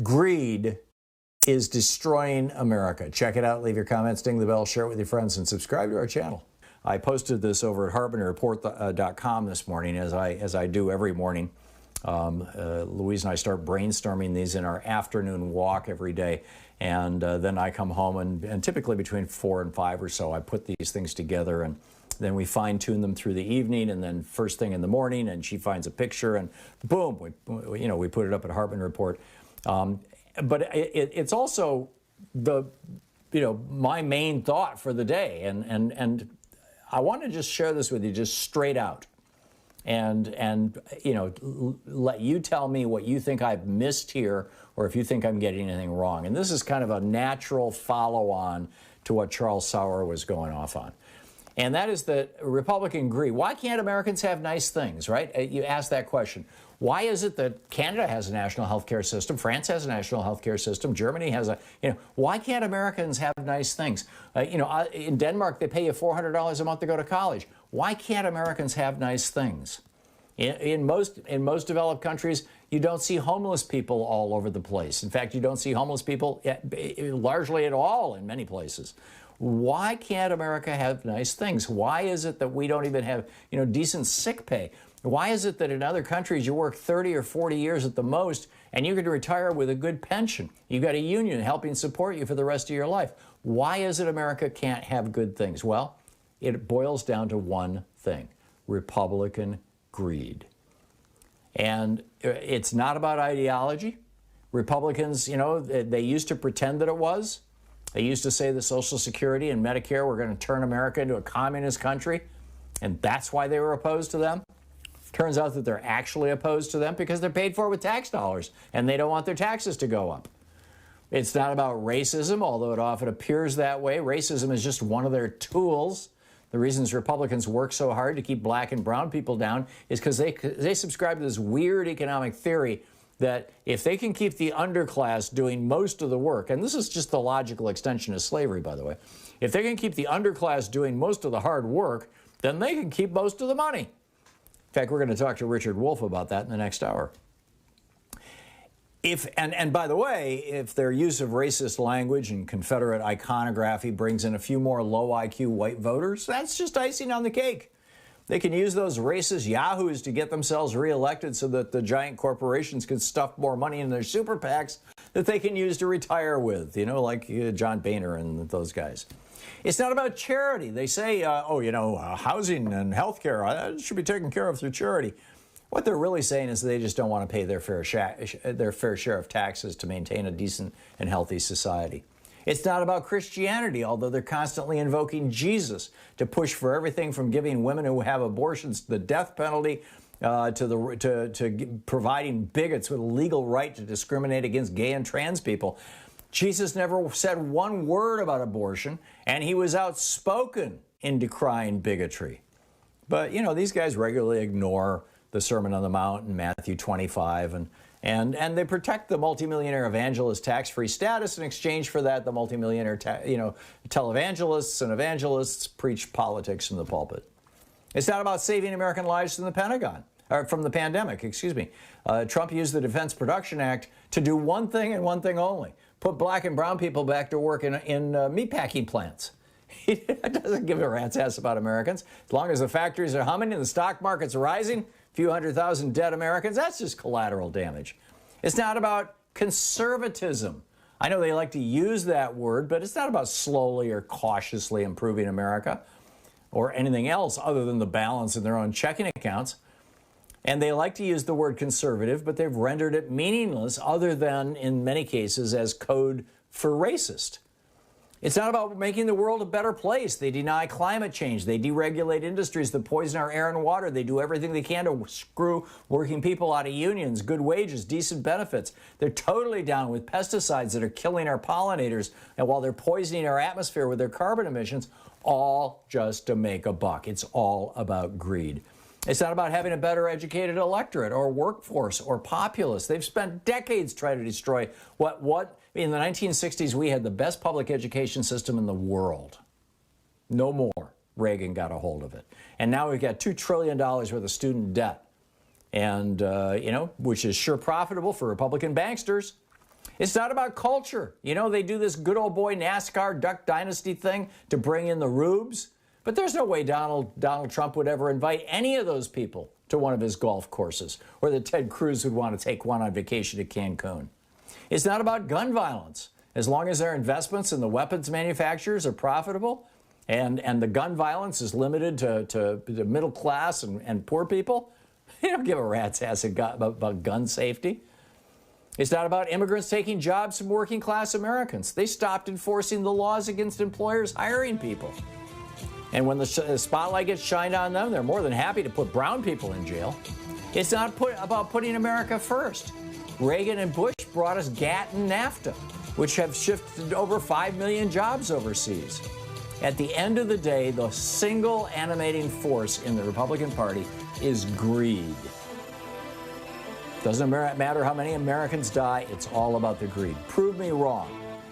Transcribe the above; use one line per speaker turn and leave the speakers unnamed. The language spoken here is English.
Greed is destroying America. Check it out. Leave your comments, ding the bell, share it with your friends, and subscribe to our channel. I posted this over at HartmannReport.com this morning, as I do every morning. Louise and I start brainstorming these in our afternoon walk every day, and then I come home, and typically between 4 and 5 or so, I put these things together, and then we fine-tune them through the evening, and then first thing in the morning, and she finds a picture, and boom, we put it up at Hartmann Report. But it's also my main thought for the day, and I want to just share this with you just straight out, and let you tell me what you think I've missed here, or if you think I'm getting anything wrong. And this is kind of a natural follow-on to what Charles Sauer was going off on. And that is that Republican greed. Why can't Americans have nice things, right? You ask that question. Why is it that Canada has a national health care system, France has a national health care system, Germany has a, why can't Americans have nice things? In Denmark, they pay you $400 a month to go to college. Why can't Americans have nice things? In most developed countries, you don't see homeless people all over the place. In fact, you don't see homeless people largely at all in many places. Why can't America have nice things? Why is it that we don't even have, decent sick pay? Why is it that in other countries you work 30 or 40 years at the most and you're going to retire with a good pension? You've got a union helping support you for the rest of your life. Why is it America can't have good things? Well, it boils down to one thing: Republican greed. And it's not about ideology. Republicans, they used to pretend that it was. They used to say that Social Security and Medicare were going to turn America into a communist country, and that's why they were opposed to them. Turns out that they're actually opposed to them because they're paid for with tax dollars, and they don't want their taxes to go up. It's not about racism, although it often appears that way. Racism is just one of their tools. The reasons Republicans work so hard to keep black and brown people down is because they subscribe to this weird economic theory that if they can keep the underclass doing most of the work, and this is just the logical extension of slavery, by the way, if they can keep the underclass doing most of the hard work, then they can keep most of the money. In fact, we're going to talk to Richard Wolff about that in the next hour. And by the way, if their use of racist language and Confederate iconography brings in a few more low IQ white voters, that's just icing on the cake. They can use those racist yahoos to get themselves reelected so that the giant corporations can stuff more money in their super PACs that they can use to retire with, like John Boehner and those guys. It's not about charity. They say, housing and health care should be taken care of through charity. What they're really saying is they just don't want to pay their fair share of taxes to maintain a decent and healthy society. It's not about Christianity, although they're constantly invoking Jesus to push for everything from giving women who have abortions the death penalty to providing bigots with a legal right to discriminate against gay and trans people. Jesus never said one word about abortion, and he was outspoken in decrying bigotry. But, these guys regularly ignore the Sermon on the Mount in Matthew 25, and they protect the multimillionaire evangelist tax-free status. In exchange for that, the multimillionaire televangelists and evangelists preach politics from the pulpit. It's not about saving American lives from the pandemic, excuse me. Trump used the Defense Production Act to do one thing and one thing only: put black and brown people back to work in meatpacking plants. It doesn't give a rat's ass about Americans. As long as the factories are humming and the stock market's rising, a few 100,000 dead Americans, that's just collateral damage. It's not about conservatism. I know they like to use that word, but it's not about slowly or cautiously improving America or anything else other than the balance in their own checking accounts. And they like to use the word conservative, but they've rendered it meaningless other than, in many cases, as code for racist. It's not about making the world a better place. They deny climate change. They deregulate industries that poison our air and water. They do everything they can to screw working people out of unions, good wages, decent benefits. They're totally down with pesticides that are killing our pollinators, and while they're poisoning our atmosphere with their carbon emissions, all just to make a buck. It's all about greed. It's not about having a better educated electorate or workforce or populace. They've spent decades trying to destroy what in the 1960s we had the best public education system in the world. No more. Reagan got a hold of it. And now we've got $2 trillion worth of student debt, and which is sure profitable for Republican banksters. It's not about culture. You know, they do this good old boy NASCAR Duck Dynasty thing to bring in the rubes. But there's no way Donald Trump would ever invite any of those people to one of his golf courses, or that Ted Cruz would want to take one on vacation to Cancun. It's not about gun violence. As long as their investments in the weapons manufacturers are profitable and the gun violence is limited to the middle class and poor people, they don't give a rat's ass about gun safety. It's not about immigrants taking jobs from working class Americans. They stopped enforcing the laws against employers hiring people. And when the spotlight gets shined on them, they're more than happy to put brown people in jail. It's not about putting America first. Reagan and Bush brought us GATT and NAFTA, which have shifted over 5 million jobs overseas. At the end of the day, the single animating force in the Republican Party is greed. Doesn't matter how many Americans die, it's all about the greed. Prove me wrong.